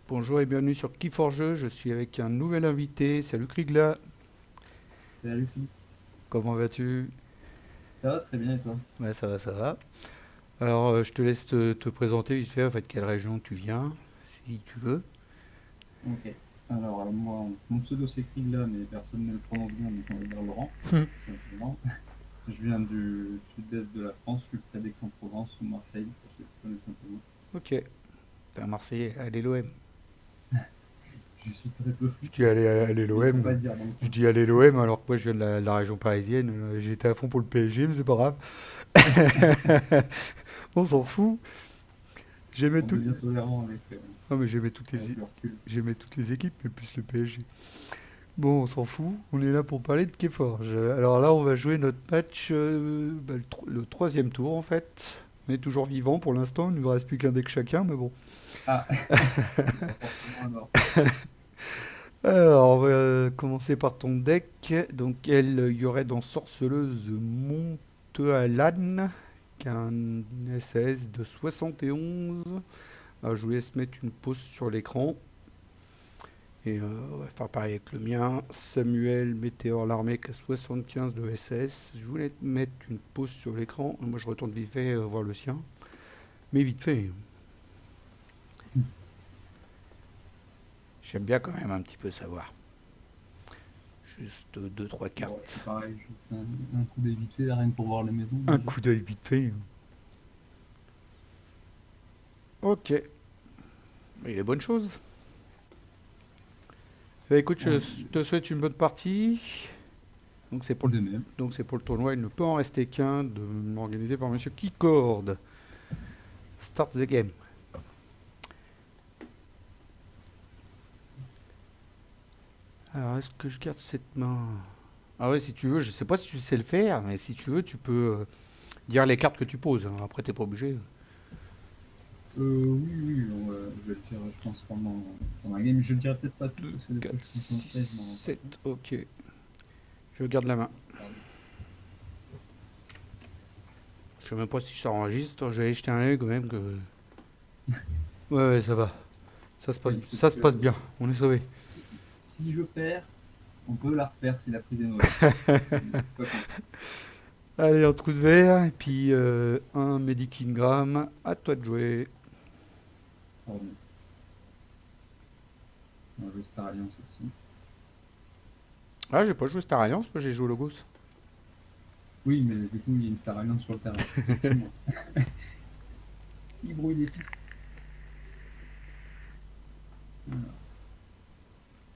Bonjour et bienvenue sur Key4Jeux. Je suis avec un nouvel invité. Salut Krigla. Salut Philippe, Comment vas-tu? ça va très bien et toi? Ouais, ça va, ça va. Alors, je te laisse te présenter vite fait, en fait, quelle région tu viens, si tu veux. Ok. Alors, moi, mon pseudo s'écrit là, mais personne ne le prononce bien, donc on va dire Laurent, tout simplement. Je viens du sud-est de la France, je suis près d'Aix-en-Provence ou Marseille, pour ceux qui connaissent un peu moins. Ok. T'es un Marseillais, allez l'OM. Je suis très peu Je foot, dis allez mais il faut pas l'OM. le dire dans le Je coin. dis allez l'OM alors que moi je viens de la région parisienne. J'ai été à fond pour le PSG, mais c'est pas grave. On s'en fout. J'aimais On tout. devient tolérant Non, mais avec le recul. j'aimais toutes les équipes, mais plus le PSG. Bon, on s'en fout. On est là pour parler de Keyforge. Alors là, on va jouer notre match, le troisième tour en fait. On est toujours vivant pour l'instant. Il ne nous reste plus qu'un deck chacun, mais bon. Ah, c'est pas forcément alors. Alors, on va commencer par ton deck. Donc, il y aurait dans Sorceleuse Montealan, qui a un SS de 71. Alors, je vous laisse mettre une pause sur l'écran. Et on va faire pareil avec le mien. Samuel Météor l'armée qui a 75 de SS. Je voulais mettre une pause sur l'écran. Moi je retourne vite fait voir le sien. Mais vite fait. J'aime bien quand même un petit peu savoir. Juste deux trois Bon, cartes. c'est pareil, je fais un coup d'éviter, rien que pour voir les maisons Un déjà. coup d'œil vite fait. Ok. Il est bonne chose. Écoute, je Ouais, te souhaite une bonne partie. Donc c'est pour le, de même. donc c'est pour le tournoi. Il ne peut en rester qu'un, organisé par Monsieur Keycord. Start the game. Alors, est-ce que je garde cette main? Ah ouais, si tu veux, je sais pas si tu sais le faire, mais si tu veux, tu peux dire les cartes que tu poses, hein. Après, t'es pas obligé. Oui, oui, je vais le dire, je pense, pendant la game. Je le dirai peut-être pas tout, 2, parce que des fois, 4, je suis 6, concentré, je m'en rends pas 7, compte. ok. Je garde la main. Pardon. Je sais même pas si ça enregistre. Je vais aller jeter un œil quand même. Ouais, ouais, ça va. Oui, Ça se passe bien. On est sauvé. si je perds, on peut la refaire si la prise est mauvaise. Pas contre. Allez, un trou de verre. Et puis un Medikingram. À toi de jouer. Pardon. On va jouer Star Alliance aussi. Ah, j'ai pas joué Star Alliance, moi j'ai joué Logos. Oui, mais du coup, il y a une Star Alliance sur le terrain, effectivement. Il brouille les pistes. Alors,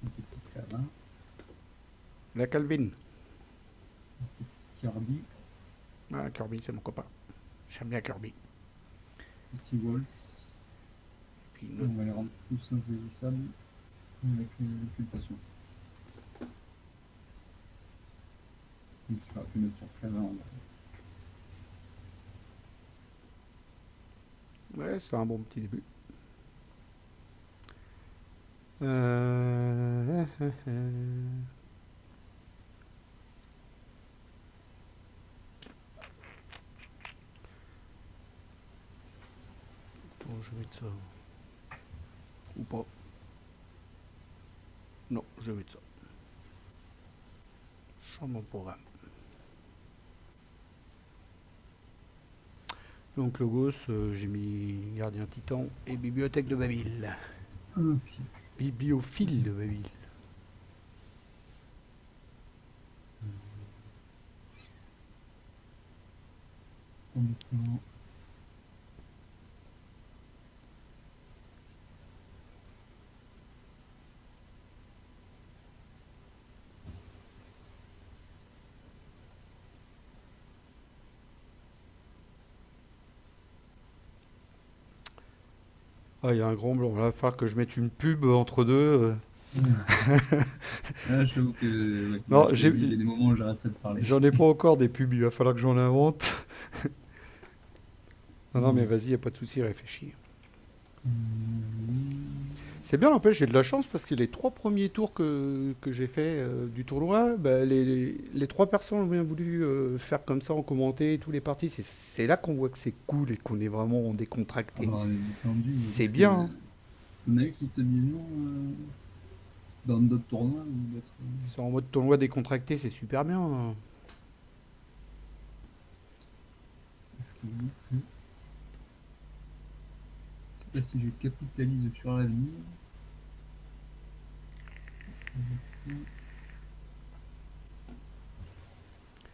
un petit cabin, La Calvin. un petit Kirby, Ah, Kirby, c'est mon copain. J'aime bien Kirby. petit Waltz. Puis Et on va les rendre tous insaisissables avec l'occultation. Donc, tu vas pu mettre sur cabin en bas. ouais, c'est un bon petit début. Euh... Bon, je vais mettre ça. Ou pas. Non, je vais mettre ça. Changement de programme. Donc Logos, j'ai mis Gardien Titan et Bibliothèque de Babyle. Ok. Bibliophile de Babyle. Honnêtement, Ah, il y a un grand blanc. Là, il va falloir que je mette une pub entre deux. là, j'avoue que ouais, moi, Non, je te le dis, il y a des moments où j'arrêterai de parler. j'en ai pas encore des pubs. Il va falloir que j'en invente. Non, non, mais Alors, vas-y, il n'y a pas de souci, réfléchis. hum, C'est bien, n'empêche, j'ai de la chance parce que les trois premiers tours que j'ai fait du tournoi, bah, les trois personnes ont bien voulu faire comme ça en commenté tous les parties. C'est là qu'on voit que c'est cool et qu'on est vraiment décontracté. on est détendu C'est parce bien, que hein. On a eu qui te disent non dans d'autres tournois ou d'autres. C'est en mode tournoi décontracté, c'est super bien, hein. Je sais pas si je capitalise sur l'avenir.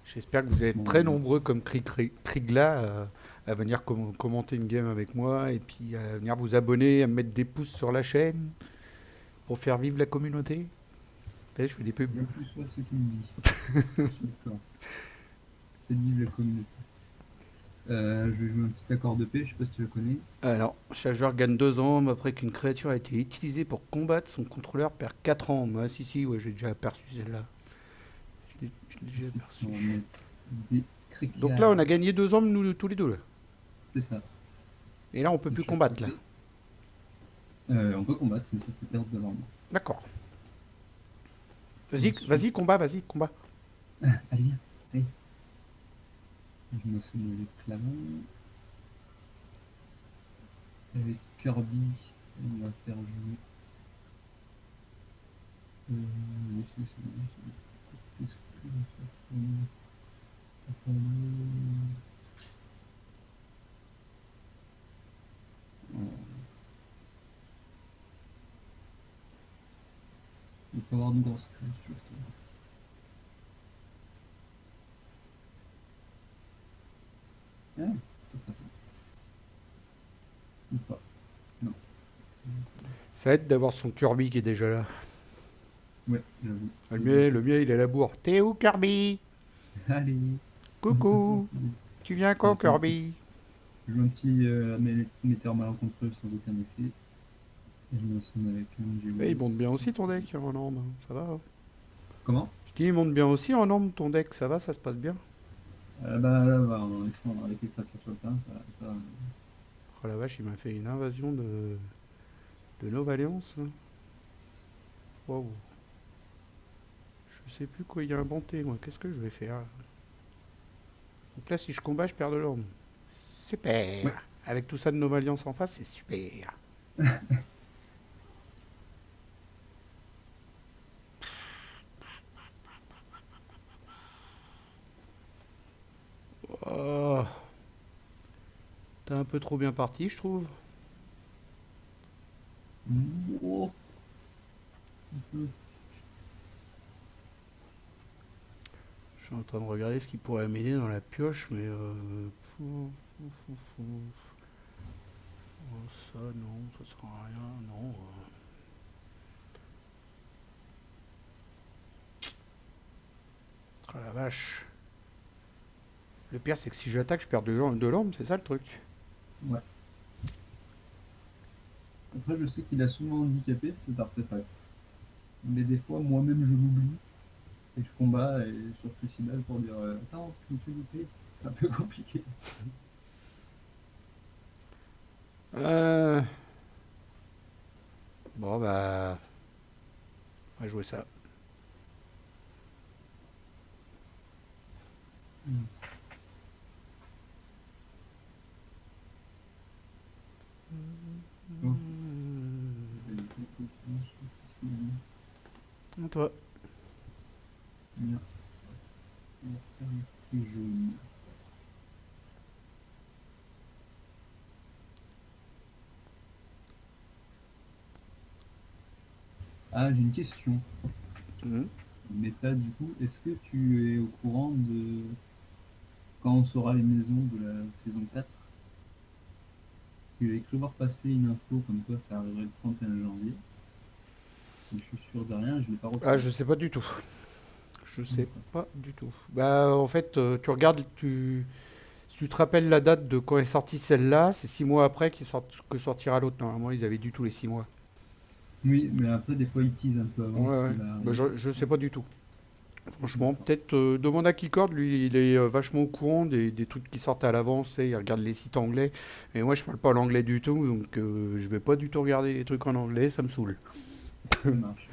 J'espère que vous êtes Bon, très nombreux comme Krigla à venir commenter une game avec moi et puis à venir vous abonner, à me mettre des pouces sur la chaîne pour faire vivre la communauté. Là, je fais des pubs. bien plus soit ce qu'il me dit. Je suis d'accord. C'est vive la communauté. Je vais jouer un petit accord de paix, je sais pas si tu le connais. Alors, chaque joueur gagne 2 ans après qu'une créature a été utilisée pour combattre, son contrôleur perd 4 ans. Moi, si, ouais, j'ai déjà aperçu celle-là. Je l'ai déjà aperçu. On va mettre des Donc là, on criquets. a gagné 2 ans, nous tous les deux. Là. C'est ça. Et là, on peut De plus chaque combattre, là. côté. On peut combattre, mais ça fait perdre de l'arme. D'accord. Vas-y, combat, vas-y, combat. Allez, viens. Allez. Je me souviens avec Clavon. Avec Kirby, on va faire jouer. Oui, c'est ça. Qu'est-ce que je vais faire? Il peut y avoir de grosses créatures. Ah, tout à fait. Ou pas. Non. Ça aide d'avoir son Kirby qui est déjà là. Ouais, j'avoue. Le mien, il est à la bourre. T'es où, Kirby? Allez. Coucou. Tu viens quand, Kirby? Je joue un petit Météor malencontreux sans aucun effet. Et je me sonne avec un Géo. Il monte bien aussi ton deck en nombre, ça va. Comment? Je dis, il monte bien aussi en nombre ton deck, ça va, ça se passe bien. Bah là, en laissant avec les créatures sur le terrain, ça. Oh la vache, il m'a fait une invasion de Nova Alliance. Waouh. Je sais plus quoi il a inventé, moi. Qu'est-ce que je vais faire? Donc là, si je combats, je perds de l'ordre. Super. Ouais. Avec tout ça de Nova Alliance en face, c'est super. Oh. T'es un peu trop bien parti, je trouve. Oh. Je suis en train de regarder ce qui pourrait m'aider dans la pioche, mais... Oh, ça, non, ça sert à rien, non. Oh la vache. Le pire, c'est que si j'attaque, je perds de l'orme, c'est ça le truc. Ouais. Après, je sais qu'il a souvent handicapé cet artefact. Mais des fois, moi-même, je l'oublie. Et je combats et sur Crucible pour dire attends, je me suis loupé. C'est un peu compliqué. Bon, bah... On va jouer ça. Oh. À toi. Bien. On va faire un petit jaune. Ah, j'ai une question. Mhm. Méta, du coup, est-ce que tu es au courant de quand on saura les maisons de la saison 4? J'avais cru voir passer une info comme quoi ça arriverait le 31 janvier. Mais je suis sûr de rien, je l'ai pas Ah, retrouvé. je sais pas du tout. Je sais pas du tout. Bah, en fait, tu regardes, si tu te rappelles la date de quand est sortie celle-là, c'est 6 mois après que sortira l'autre. Normalement, ils avaient dû tous les 6 mois. Oui, mais après, des fois, ils teasent un peu avant Ouais, ce ouais. qui va Bah, arriver. je sais pas du tout. Franchement, peut-être demande à Keycord, lui, il est vachement au courant des trucs qui sortent à l'avance, et il regarde les sites anglais. Mais moi, je parle pas l'anglais du tout, donc je vais pas du tout regarder les trucs en anglais, ça me saoule. Ça marche.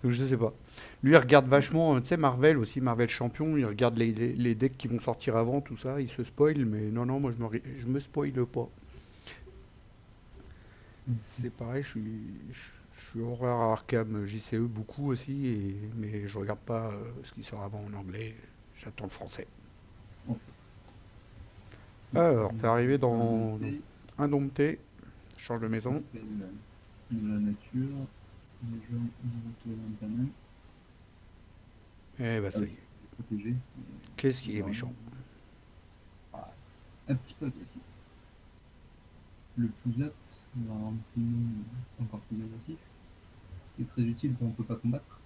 Donc je sais pas. Lui, il regarde vachement, tu sais, Marvel aussi, Marvel Champion, il regarde les decks qui vont sortir avant, tout ça, il se spoil, mais non, non, moi je me spoile pas. C'est pareil, je suis horreur à Arkham JCE beaucoup aussi, mais je regarde pas ce qui sort avant en anglais. J'attends le français. Ok. Alors, t'es arrivé Sur dans Indompté, Indompté, change de ça maison. fait de la nature. Déjà, on retourne un panneau. Eh bah Ah ça oui, y est. protégé. Qu'est-ce qui est méchant? Ah, un petit peu agressif. Le plus apte, on va avoir un petit nom encore plus agressif. C'est très utile quand on ne peut pas combattre.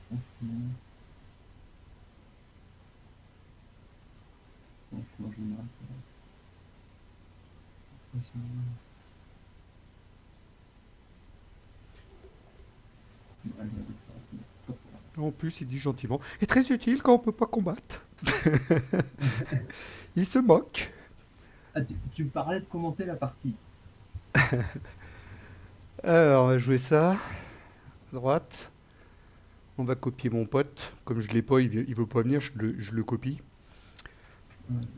Franchement, franchement, je m'arrête là. Après, ça, elle va déclarer, hop là. En plus, il dit gentiment. Et très utile quand on peut pas combattre. Il se moque. Ah, tu me parlais de commenter la partie. Alors, on va jouer ça. À droite. On va copier mon pote. Comme je l'ai pas, il veut pas venir, je le copie.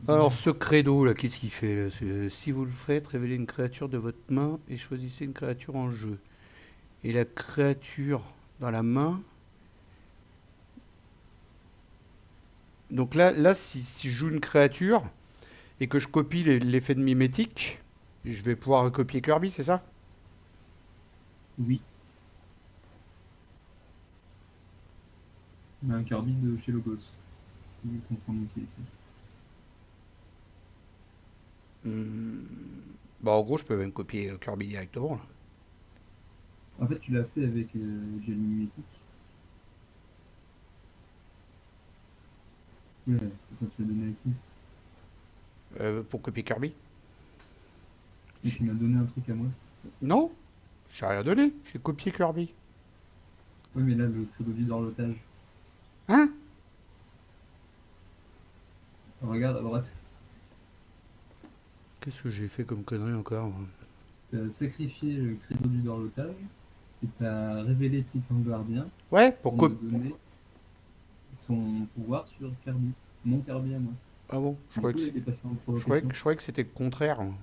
Alors, ce credo, là, qu'est-ce qu'il fait là? Si vous le faites, révélez une créature de votre main et choisissez une créature en jeu. Et la créature dans la main. Donc là si je joue une créature et que je copie l'effet de mimétique, je vais pouvoir recopier Kirby, c'est ça? Oui, mais un Kirby de chez Logos. Oui, comprends l'utilité. Bah, en gros, je peux même copier Kirby directement, là. En fait, tu l'as fait avec Gel Mimétique. Ouais, quand tu l'as donné avec nous. Pour copier Kirby. Et tu m'as donné un truc à moi. Non, j'ai rien donné, j'ai copié Kirby. Oui, mais là, le crédit d'horloge. Hein? Regarde à droite. Qu'est-ce que j'ai fait comme connerie encore, moi? Tu as sacrifié le credo du dorlotage et tu as révélé Titan Gardien Ouais, pour pour me copier. donner son pouvoir sur Kirby. Mon Kirby à moi. Ah bon, Du coup, il est passé en provocation. je croyais que c'était le contraire, moi.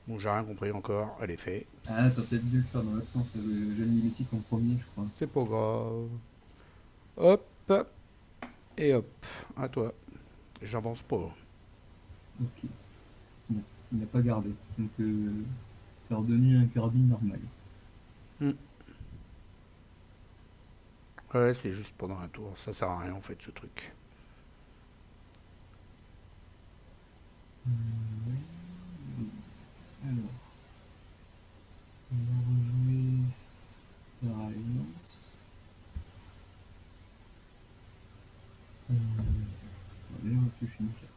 Bon, j'ai rien compris encore, elle est faite. Ah, t'as peut-être dû le faire dans l'autre sens. Le gel mimétique en premier, je crois. C'est pas grave. Hop, et hop, à toi. J'avance pas. Ok. Bon, il n'a pas gardé. Donc, c'est redevenu un Kirby normal. Hmm. Ouais, c'est juste pendant un tour, ça sert à rien en fait ce truc. Alors, on va rejouer Star Alliance. Allez, on va piocher une carte.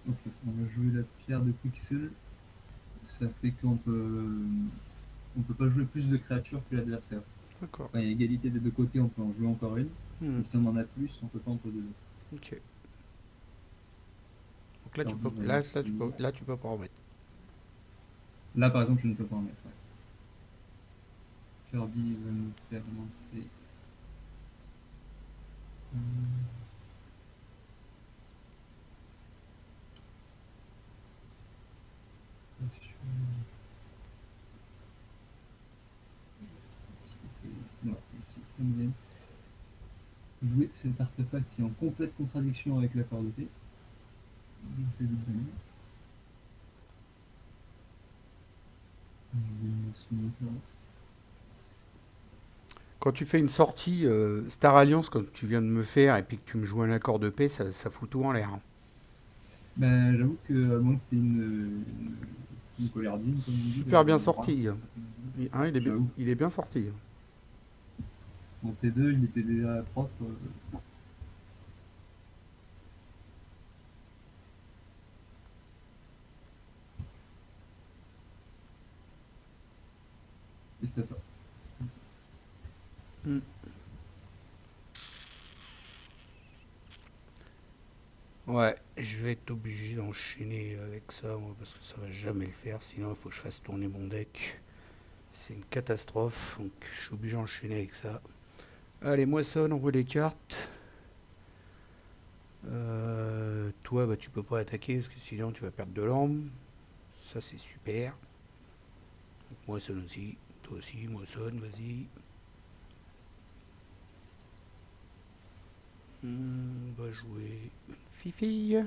Ok, on va jouer la pierre de Quixel. Ça fait on peut pas jouer plus de créatures que l'adversaire. D'accord. Quand il y a égalité des deux côtés, on peut en jouer encore une. Hmm. Mais si on en a plus, on peut pas en poser deux. Ok. Donc là tu Kirby peux, va lancer. là tu peux pas en mettre. Là, par exemple, je ne peux pas en mettre. Ouais. Kirby va nous faire lancer. Jouer cet artefact qui est en complète contradiction avec l'accord de paix. Je vais le soumettre. Quand tu fais une sortie Star Alliance, comme tu viens de me faire, et puis que tu me joues un accord de paix, ça fout tout en l'air, hein. Ben, j'avoue que, à moins que tu aies une collardine, comme on dit, Super bien le bras, sorti, hein. Hein, j'avoue. il est bien sorti. Mon T2, il était déjà propre. c'est à toi. Hmm. Ouais, je vais être obligé d'enchaîner avec ça, moi, parce que ça va jamais le faire. Sinon, il faut que je fasse tourner mon deck. C'est une catastrophe, donc je suis obligé d'enchaîner avec ça. Allez, moissonne, envoie les cartes. Toi, bah, tu peux pas attaquer parce que sinon tu vas perdre de l'âme. Ça, c'est super. Donc, moissonne aussi. Toi aussi, moissonne, vas-y. On va jouer une fifille.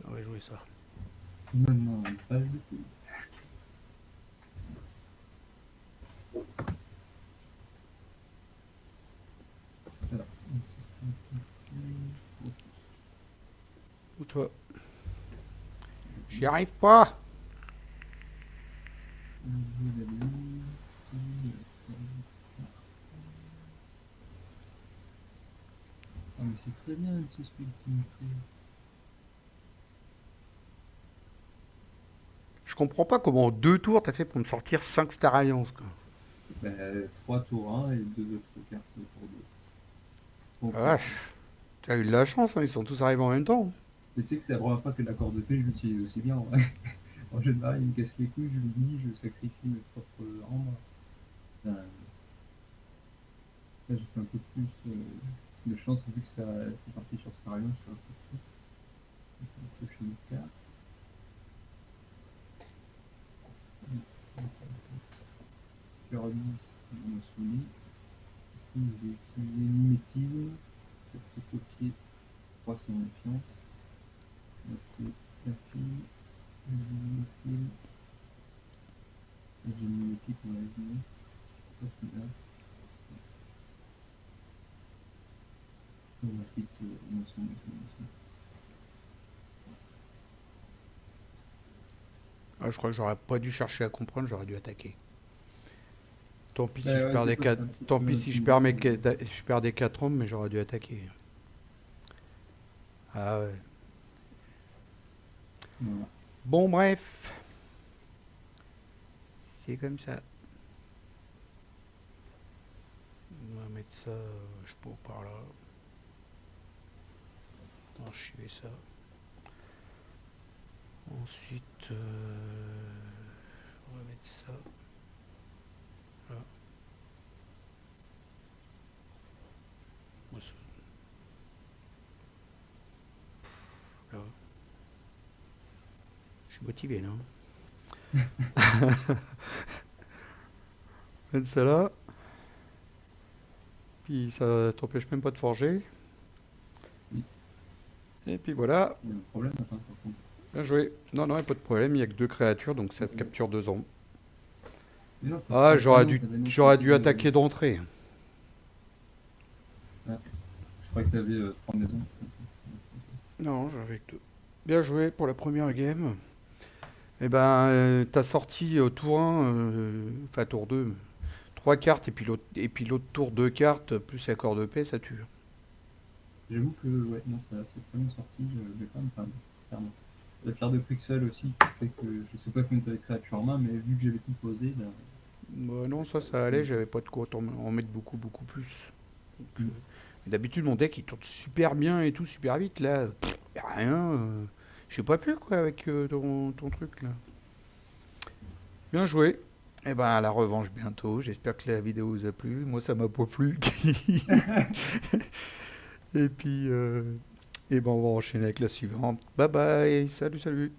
On va jouer ça. Maintenant, une page de coups. Alors, Ou toi. J'y arrive pas. vous avez ah, mais c'est très bien ce spectacle. Je comprends pas comment en 2 tours t'as fait pour me sortir 5 Star Alliance, quoi. Ben, 3 tours 1 et 2 autres cartes pour 2. La vache. T'as eu de la chance, hein, ils sont tous arrivés en même temps. Mais tu sais que c'est la première fois que l'accord de paix, je l'utilise aussi bien. En vrai. En général, il me casse les couilles, je l'oublie, je sacrifie mes propres armes. Là, j'ai fait un peu plus de chance vu que ça, c'est parti sur Starion, sur la structure. Donc, on va piocher une carte. Cœurlise, on a soumis. Je vais utiliser mimétisme. Ça fait copier 300 méfiance. On a fait la fille. J'ai une mimétique, on va les donner. Pas celui-là. On a fait motion. Ah, je crois que j'aurais pas dû chercher à comprendre, j'aurais dû attaquer. Tant pis si Bah je ouais, perds des des fois, c'est 4. un petit Tant peu pis si je perds, je perds des 4 hommes, mais j'aurais dû attaquer. Ah ouais. Voilà. Bon, bref. C'est comme ça. On va mettre ça, je sais pas, par là. Archiver ça. Ensuite, on va mettre ça. Là. Moi, ça. Là. Je suis motivé là. Mettre ça là. Puis ça t'empêche même pas de forger. Oui. Et puis voilà. Il y a un problème maintenant, par contre. Bien joué. Non, non, y a pas de problème. Il n'y a que 2 créatures, donc ça te capture 2 ombres. Mais non, Ah, parce que j'aurais sinon, dû, t'avais une autre j'aurais dû de- attaquer d'entrée. Ah, je croyais que tu avais 3 maisons. Non, j'avais que 2. Bien joué pour la première game. Eh ben, t'as sorti au tour 1, enfin tour 2, 3 cartes, et puis l'autre tour 2 cartes, plus accord de paix, ça tue. J'avoue que, ouais, non, ça c'est très bien sorti, je vais pas me plaindre, clairement. La carte de Pixel aussi, qui fait que je sais pas combien t'avais de créatures en main, mais vu que j'avais tout posé, ben, Bah non, ça allait, j'avais pas de quoi en mettre beaucoup, beaucoup plus. Donc, d'habitude, mon deck il tourne super bien et tout, super vite. Là, y a rien. J'ai pas pu quoi avec ton truc là. Bien joué. Et ben à la revanche bientôt. J'espère que la vidéo vous a plu. Moi, ça m'a pas plu. Et puis, et ben on va enchaîner avec la suivante. Bye bye. Salut, salut.